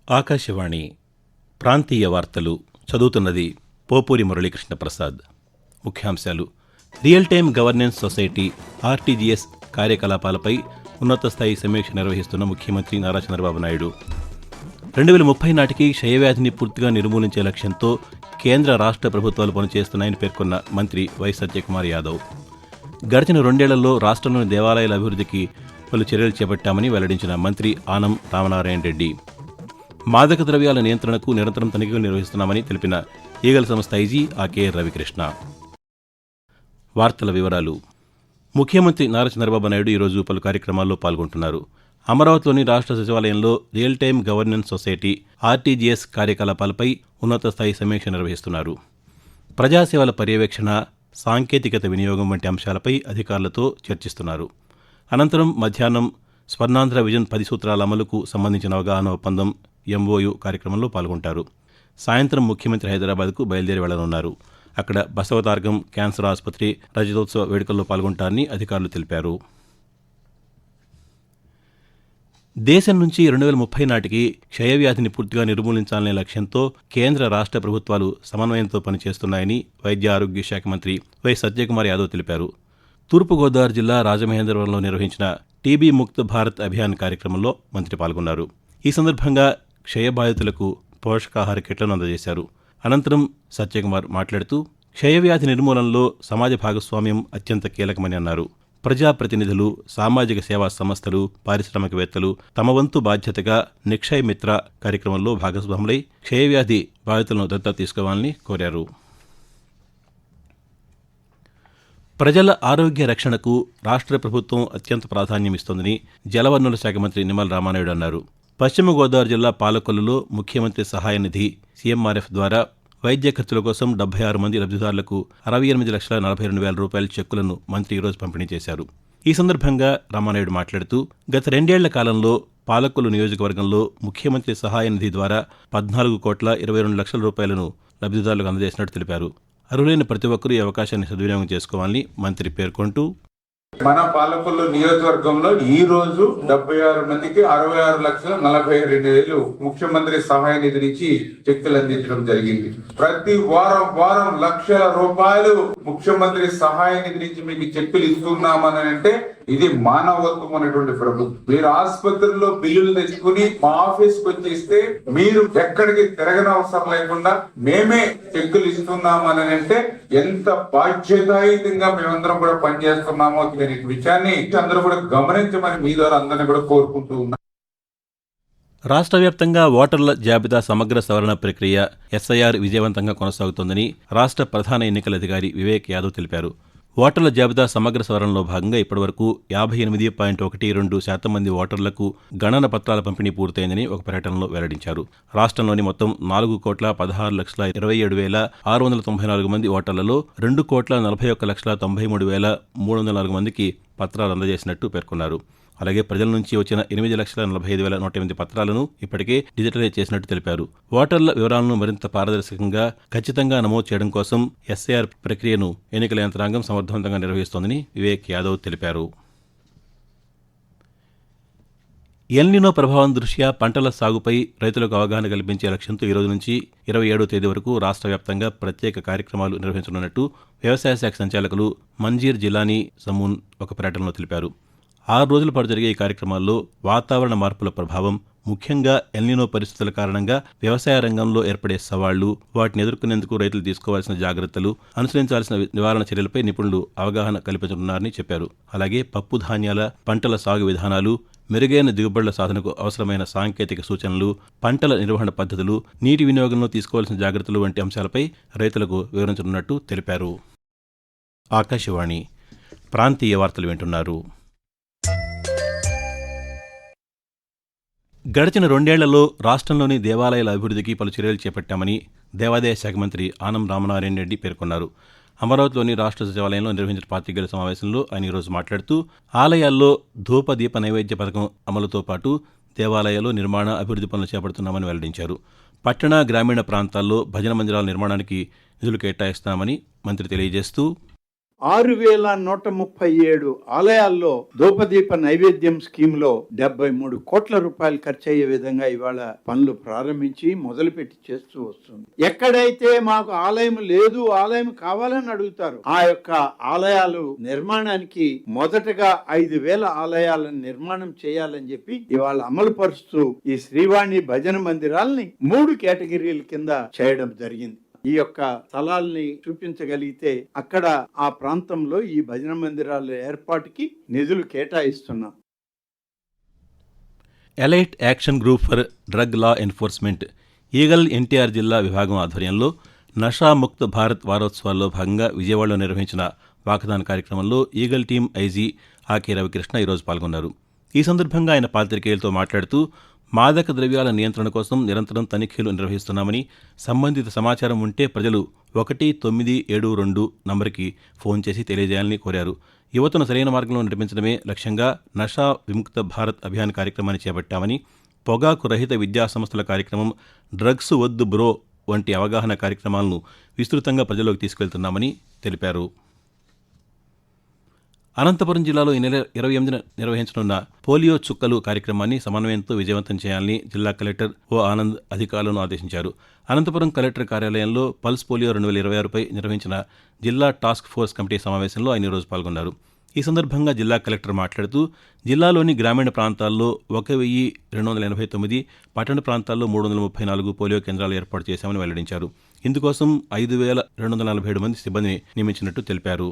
ఆకాశవాణి ప్రాంతీయ వార్తలు చదువుతున్నది పోపూరి మురళీకృష్ణ ప్రసాద్. ముఖ్యాంశాలు: real time governance society RTGS కార్యకలాపాలపై ఉన్నత స్థాయి సమీక్ష నిర్వహిస్తున్న ముఖ్యమంత్రి నారా చంద్రబాబు నాయుడు 2030 నాటికి క్షయవ్యాధిని పూర్తిగా నిర్మూలించే లక్ష్యంతో కేంద్ర రాష్ట్ర ప్రభుత్వాలు పనిచేస్తున్నాయని పేర్కొన్న మంత్రి వై సత్యకుమార్ యాదవ్ గడిచిన 2 ఏళ్లలో రాష్ట్రంలోని దేవాలయాల అభివృద్ధికి పలు చర్యలు చేపట్టామని వెల్లడించిన మంత్రి ఆనం రామనారాయణ రెడ్డి మాదక ద్రవ్యాల నియంత్రణకు నిరంతరం తనిఖీలు నిర్వహిస్తున్నామని తెలిపిన ఈగల సంస్థ ఐజీ ఆకే రవికృష్ణ. వార్తల వివరాలు. ముఖ్యమంత్రి నారా చంద్రబాబు నాయుడు ఈరోజు పలు కార్యక్రమాల్లో పాల్గొంటున్నారు. అమరావతిలోని రాష్ట్ర సచివాలయంలో real time governance society RTGS కార్యకలాపాలపై ఉన్నత స్థాయి సమీక్ష నిర్వహిస్తున్నారు. ప్రజాసేవల పర్యవేక్షణ, సాంకేతికత వినియోగం వంటి అంశాలపై అధికారులతో చర్చిస్తున్నారు. అనంతరం మధ్యాహ్నం స్వర్ణాంధ్ర విజన్ 10 సూత్రాల అమలుకు సంబంధించిన అవగాహన ఒప్పందం ఎంఓయు కార్యక్రమంలో పాల్గొంటారు. సాయంత్రం ముఖ్యమంత్రి హైదరాబాద్కు బయలుదేరి వెళ్లనున్నారు. అక్కడ బసవతారకం క్యాన్సర్ ఆసుపత్రి రజతోత్సవ వేడుకల్లో పాల్గొంటారని అధికారులు తెలిపారు. దేశం నుంచి 2030 నాటికి క్షయవ్యాధిని పూర్తిగా నిర్మూలించాలనే లక్ష్యంతో కేంద్ర రాష్ట్ర ప్రభుత్వాలు సమన్వయంతో పనిచేస్తున్నాయని వైద్య ఆరోగ్య శాఖ మంత్రి వై సత్యకుమార్ యాదవ్ తెలిపారు. తూర్పుగోదావరి జిల్లా రాజమహేంద్రవరంలో నిర్వహించిన టీబీ ముక్త్ భారత్ అభియాన్ కార్యక్రమంలో మంత్రి పాల్గొన్నారు. ఈ సందర్భంగా క్షయబాధితులకు పోషకాహార కిట్లను అందజేశారు. అనంతరం సత్యకుమార్ మాట్లాడుతూ క్షయవ్యాధి నిర్మూలనలో సమాజ భాగస్వామ్యం అత్యంత కీలకమని అన్నారు. ప్రజాప్రతినిధులు, సామాజిక సేవా సంస్థలు, పారిశ్రామికవేత్తలు తమ వంతు బాధ్యతగా నిక్షయ్ మిత్ర కార్యక్రమంలో భాగస్వాములై క్షయవ్యాధి బాధితులను దత్తత తీసుకోవాలని కోరారు. ప్రజల ఆరోగ్య రక్షణకు రాష్ట్ర ప్రభుత్వం అత్యంత ప్రాధాన్యమిస్తోందని జలవనరుల శాఖ మంత్రి నిమ్మల రామానాయుడు అన్నారు. పశ్చిమ గోదావరి జిల్లా పాలకొల్లులో ముఖ్యమంత్రి సహాయ నిధి సీఎంఆర్ఎఫ్ ద్వారా వైద్య ఖర్చుల కోసం 76 మంది లబ్ధిదారులకు 68,42,000 రూపాయల చెక్కులను మంత్రి ఈరోజు పంపిణీ చేశారు. ఈ సందర్భంగా రామానాయుడు మాట్లాడుతూ గత 2 ఏళ్ల కాలంలో పాలకొల్లు నియోజకవర్గంలో ముఖ్యమంత్రి సహాయ నిధి ద్వారా 14,22,00,000 రూపాయలను లబ్ధిదారులకు అందజేసినట్టు తెలిపారు. అర్హులైన ప్రతి ఒక్కరూ ఈ అవకాశాన్ని సద్వినియోగం చేసుకోవాలని మంత్రి పేర్కొంటూ మన పాలకొల్లు నియోజకవర్గంలో ఈ రోజు 76 మందికి 66,42,000 ముఖ్యమంత్రి సహాయ నిధి నుంచి చెక్కులు అందించడం జరిగింది. ప్రతి వారం లక్షల రూపాయలు ముఖ్యమంత్రి సహాయ నిధి నుంచి మీకు చెక్కులు ఇస్తున్నామని అంటే ఇది మానవత్వం అనేటువంటి ప్రభుత్వం. మీరు ఆసుపత్రుల్లో బిల్లులు తెచ్చుకుని మా ఆఫీస్కి వచ్చి ఇస్తే మీరు ఎక్కడికి తిరగనవసరం లేకుండా మేమే చెక్కులు ఇస్తున్నామని అంటే ఎంత బాధ్యతాయుతంగా మేమందరం కూడా పనిచేస్తున్నామో ఈ విషయాన్ని అందరూ కూడా గమనించమని మీ ద్వారా అందరినీ కూడా కోరుకుంటూ ఉన్నా. రాష్ట్ర వ్యాప్తంగా ఓటర్ల జాబితా సమగ్ర సవరణ ప్రక్రియ ఎస్ఐఆర్ విజయవంతంగా కొనసాగుతోందని రాష్ట్ర ప్రధాన ఎన్నికల అధికారి వివేక్ యాదవ్ తెలిపారు. ఓటర్ల జాబితా సమగ్ర సవరణలో భాగంగా ఇప్పటివరకు 58.12% మంది ఓటర్లకు గణన పత్రాల పంపిణీ పూర్తయిందని ఒక ప్రకటనలో వెల్లడించారు. రాష్ట్రంలోని మొత్తం 4,16,27,694 మంది ఓటర్లలో 2,41,93,304 మందికి పత్రాలు అందజేసినట్టు పేర్కొన్నారు. అలాగే ప్రజల నుంచి వచ్చిన 8,45,108 పత్రాలను ఇప్పటికే డిజిటలైజ్ చేసినట్టు తెలిపారు. ఓటర్ల వివరాలను మరింత పారదర్శకంగా, ఖచ్చితంగా నమోదు చేయడం కోసం ఎస్ఐఆర్ ప్రక్రియను ఎన్నికల యంత్రాంగం సమర్థవంతంగా నిర్వహిస్తోందని వివేక్ యాదవ్ తెలిపారు. ఎల్నినో ప్రభావం దృష్ట్యా పంటల సాగుపై రైతులకు అవగాహన కల్పించే లక్ష్యంతో ఈ రోజు నుంచి 27వ తేదీ వరకు రాష్ట్ర వ్యాప్తంగా ప్రత్యేక కార్యక్రమాలు నిర్వహించనున్నట్టు వ్యవసాయ శాఖ సంచాలకులు మంజీర్ జిలానీ సమూన్ ఒక ప్రకటనలో తెలిపారు. 6 రోజుల పాటు జరిగే ఈ కార్యక్రమాల్లో వాతావరణ మార్పుల ప్రభావం, ముఖ్యంగా ఎల్నినో పరిస్థితుల కారణంగా వ్యవసాయ రంగంలో ఏర్పడే సవాళ్లు, వాటిని ఎదుర్కొనేందుకు రైతులు తీసుకోవాల్సిన జాగ్రత్తలు, అనుసరించాల్సిన నివారణ చర్యలపై నిపుణులు అవగాహన కల్పించనున్నారని చెప్పారు. అలాగే పప్పు ధాన్యాల పంటల సాగు విధానాలు, మెరుగైన దిగుబడుల సాధనకు అవసరమైన సాంకేతిక సూచనలు, పంటల నిర్వహణ పద్ధతులు, నీటి వినియోగంలో తీసుకోవాల్సిన జాగ్రత్తలు వంటి అంశాలపై రైతులకు వివరించనున్నట్టు తెలిపారు. ఆకాశవాణి ప్రాంతీయ వార్తలు వింటున్నారు. గడిచిన 2 ఏళ్లలో రాష్ట్రంలోని దేవాలయాల అభివృద్ధికి పలు చర్యలు చేపట్టామని దేవాదాయ శాఖ మంత్రి ఆనం రామనారాయణ రెడ్డి పేర్కొన్నారు. అమరావతిలోని రాష్ట్ర సచివాలయంలో నిర్వహించిన పాత్రికేయుల సమావేశంలో ఆయన ఈరోజు మాట్లాడుతూ ఆలయాల్లో ధూప దీప నైవేద్య పథకం అమలుతో పాటు దేవాలయాల్లో నిర్మాణ, అభివృద్ధి పనులు చేపడుతున్నామని వెల్లడించారు. పట్టణ, గ్రామీణ ప్రాంతాల్లో భజన మందిరాల నిర్మాణానికి నిధులు కేటాయిస్తామని మంత్రి తెలియజేస్తూ 6,137 ఆలయాల్లో ధూపదీప నైవేద్యం స్కీమ్ లో 73 కోట్ల రూపాయలు ఖర్చయ్యే విధంగా ఇవాళ పనులు ప్రారంభించి మొదలుపెట్టి చేస్తూ వస్తుంది. ఎక్కడైతే మాకు ఆలయం లేదు, ఆలయం కావాలని అడుగుతారు, ఆ యొక్క ఆలయాలు నిర్మాణానికి మొదటగా 5,000 ఆలయాలను నిర్మాణం చేయాలని చెప్పి ఇవాళ అమలు పరుస్తూ ఈ శ్రీవాణి భజన మందిరాల్ని 3 కేటగిరీల కింద చేయడం జరిగింది. ఈ యొక్క స్థలాల్ని చూపించగలిగితే అక్కడ ఆ ప్రాంతంలో ఈ భజన మందిరాల ఏర్పాటుకి నిధులు కేటాయిస్తున్నాం. Elite action group for drug law enforcement eagle NTR జిల్లా విభాగం ఆధ్వర్యంలో నషాముక్త్ భారత్ వారోత్సవాల్లో భాగంగా విజయవాడలో నిర్వహించిన వాకథాన్ కార్యక్రమంలో ఈగల్ టీం ఐజీ ఆకే రవికృష్ణ ఈరోజు పాల్గొన్నారు. ఈ సందర్భంగా ఆయన పాత్రికేయులతో మాట్లాడుతూ మాదక ద్రవ్యాల నియంత్రణ కోసం నిరంతరం తనిఖీలు నిర్వహిస్తున్నామని, సంబంధిత సమాచారం ఉంటే ప్రజలు 1972 నంబర్కి ఫోన్ చేసి తెలియజేయాలని కోరారు. యువతను సరైన మార్గంలో నడిపించడమే లక్ష్యంగా నషా విముక్త భారత్ అభియాన్ కార్యక్రమాన్ని చేపట్టామని, పొగాకు రహిత విద్యా సంస్థల కార్యక్రమం, డ్రగ్స్ వద్దు బ్రో వంటి అవగాహన కార్యక్రమాలను విస్తృతంగా ప్రజల్లోకి తీసుకెళ్తున్నామని తెలిపారు. అనంతపురం జిల్లాలో ఈ నెల 28న నిర్వహించనున్న పోలియో చుక్కలు కార్యక్రమాన్ని సమన్వయంతో విజయవంతం చేయాలని జిల్లా కలెక్టర్ ఓ ఆనంద్ అధికారులను ఆదేశించారు. అనంతపురం కలెక్టర్ కార్యాలయంలో పల్స్ పోలియో 2026పై నిర్వహించిన జిల్లా టాస్క్ ఫోర్స్ కమిటీ సమావేశంలో ఆయన ఈరోజు పాల్గొన్నారు. ఈ సందర్భంగా జిల్లా కలెక్టర్ మాట్లాడుతూ జిల్లాలోని గ్రామీణ ప్రాంతాల్లో 1,289, పట్టణ ప్రాంతాల్లో 334 పోలియో కేంద్రాలు ఏర్పాటు చేశామని వెల్లడించారు. ఇందుకోసం 5,247 మంది సిబ్బందిని నియమించినట్టు తెలిపారు.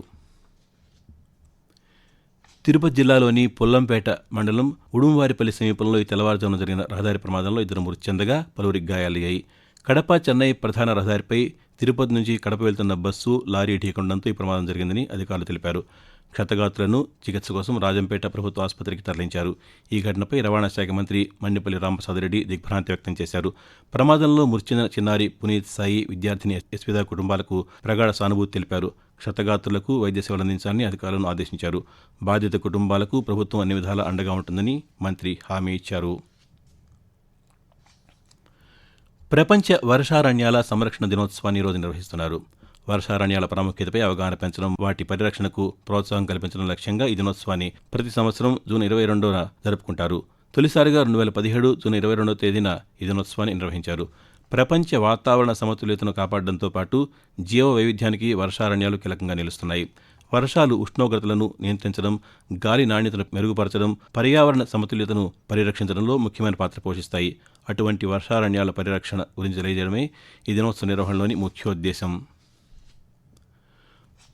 తిరుపతి జిల్లాలోని పుల్లంపేట మండలం ఉడుంవారిపల్లి సమీపంలో ఈ తెల్లవారుజామున జరిగిన రహదారి ప్రమాదంలో 2 మృతి చెందగా పలువురికి గాయాలయ్యాయి. కడప చెన్నై ప్రధాన రహదారిపై తిరుపతి నుంచి కడప వెళ్తున్న బస్సు, లారీ ఢీకొనడంతో ఈ ప్రమాదం జరిగిందని అధికారులు తెలిపారు. క్షతగాత్రులను చికిత్స కోసం రాజంపేట ప్రభుత్వ ఆసుపత్రికి తరలించారు. ఈ ఘటనపై రవాణా శాఖ మంత్రి మండిపల్లి రామప్రసాదరెడ్డి దిగ్భ్రాంతి వ్యక్తం చేశారు. ప్రమాదంలో మృతి చెందిన చిన్నారి పునీత్ సాయి, విద్యార్థిని యశ్విత కుటుంబాలకు ప్రగాఢ సానుభూతి తెలిపారు. క్షతగాత్రులకు వైద్య సేవలు అందించాలని అధికారులను ఆదేశించారు. బాధిత కుటుంబాలకు ప్రభుత్వం అన్ని విధాలా అండగా ఉంటుందని మంత్రి హామీ ఇచ్చారు. ప్రపంచ వర్షారణ్యాల సంరక్షణ దినోత్సవాన్ని ఈరోజు నిర్వహిస్తున్నారు. వర్షారణ్యాల ప్రాముఖ్యతపై అవగాహన పెంచడం, వాటి పరిరక్షణకు ప్రోత్సాహం కల్పించడం లక్ష్యంగా ఈ దినోత్సవాన్ని ప్రతి సంవత్సరం జూన్ 22న జరుపుకుంటారు. తొలిసారిగా 2017 జూన్ 22వ తేదీన ఈ దినోత్సవాన్ని నిర్వహించారు. ప్రపంచ వాతావరణ సమతుల్యతను కాపాడడంతో పాటు జీవ వైవిధ్యానికి వర్షారణ్యాలు కీలకంగా నిలుస్తున్నాయి. వర్షాలు ఉష్ణోగ్రతలను నియంత్రించడం, గాలి నాణ్యతను మెరుగుపరచడం, పర్యావరణ సమతుల్యతను పరిరక్షించడంలో ముఖ్యమైన పాత్ర పోషిస్తాయి. అటువంటి వర్షారణ్యాల పరిరక్షణ గురించి తెలియజేయడమే ఈ దినోత్సవ నిర్వహణలోని ముఖ్యోద్దేశం.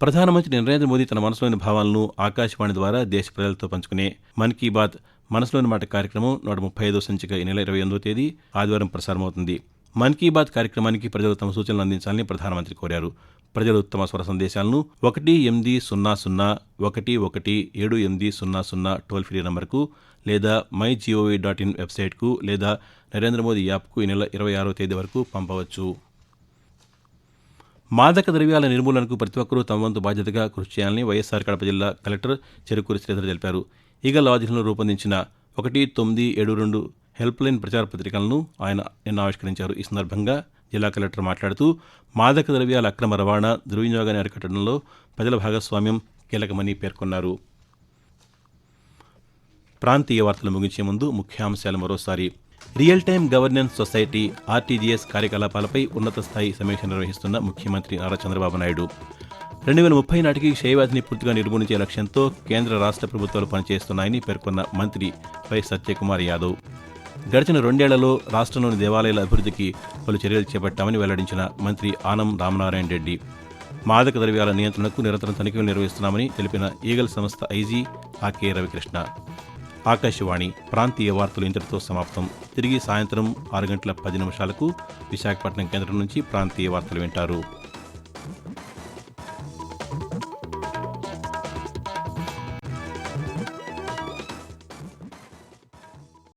ప్రధానమంత్రి నరేంద్ర మోదీ తన మనసులోని భావాలను ఆకాశవాణి ద్వారా దేశ ప్రజలతో పంచుకునే మన్ కీ బాత్ మనసులోని మాట కార్యక్రమం 135వ సంచిక ఈ నెల 28వ తేదీ ఆదివారం ప్రసారమవుతుంది. మన్ కీ బాత్ కార్యక్రమానికి ప్రజలు తమ సూచనలు అందించాలని ప్రధానమంత్రి కోరారు. ప్రజలు తమ స్వర సందేశాలను 1-800-11-7800 టోల్ ఫ్రీ నంబర్కు లేదా mygov.in వెబ్సైట్కు లేదా నరేంద్ర మోదీ యాప్కు ఈ నెల 26వ తేదీ వరకు పంపవచ్చు. మాదక ద్రవ్యాల నిర్మూలనకు ప్రతి ఒక్కరూ తమ వంతు బాధ్యతగా కృషి చేయాలని వైఎస్ఆర్ కడప జిల్లా కలెక్టర్ చెరుకూరి శ్రీధర్ తెలిపారు. ఈగల్ ఆధ్వర్యంలో రూపొందించిన 1972 హెల్ప్లైన్ ప్రచార పత్రికలను ఆయన నిన్న ఆవిష్కరించారు. ఈ సందర్భంగా జిల్లా కలెక్టర్ మాట్లాడుతూ మాదక ద్రవ్యాల అక్రమ రవాణా, దుర్వినియోగాన్ని అరికట్టడంలో ప్రజల భాగస్వామ్యం కీలకమని పేర్కొన్నారు. ప్రాంతీయ వార్తలు ముగించే ముందు ముఖ్యాంశాలు మరోసారి. Real time governance society RTGS కార్యకలాపాలపై ఉన్నత స్థాయి సమీక్ష నిర్వహిస్తున్న ముఖ్యమంత్రి నారా చంద్రబాబు నాయుడు 2030 నాటికి క్షయవ్యాధిని పూర్తిగా నిర్మూలించే లక్ష్యంతో కేంద్ర రాష్ట్ర ప్రభుత్వాలు పనిచేస్తున్నాయని పేర్కొన్న మంత్రి వై సత్యకుమార్ యాదవ్. గడిచిన 2 ఏళ్లలో రాష్ట్రంలోని దేవాలయాల అభివృద్ధికి పలు చర్యలు చేపట్టామని వెల్లడించిన మంత్రి ఆనం రామనారాయణ రెడ్డి. మాదక ద్రవ్యాల నియంత్రణకు నిరంతరం తనిఖీలు నిర్వహిస్తున్నామని తెలిపిన ఈగల్ సంస్థ ఐజీ ఆకే రవికృష్ణ. ఆకాశవాణి ప్రాంతీయ వార్తలు ఇంతటితో సమాప్తం. తిరిగి సాయంత్రం 6 గంటల 10 నిమిషాలకు విశాఖపట్నం కేంద్రం నుంచి ప్రాంతీయ వార్తలు వింటారు.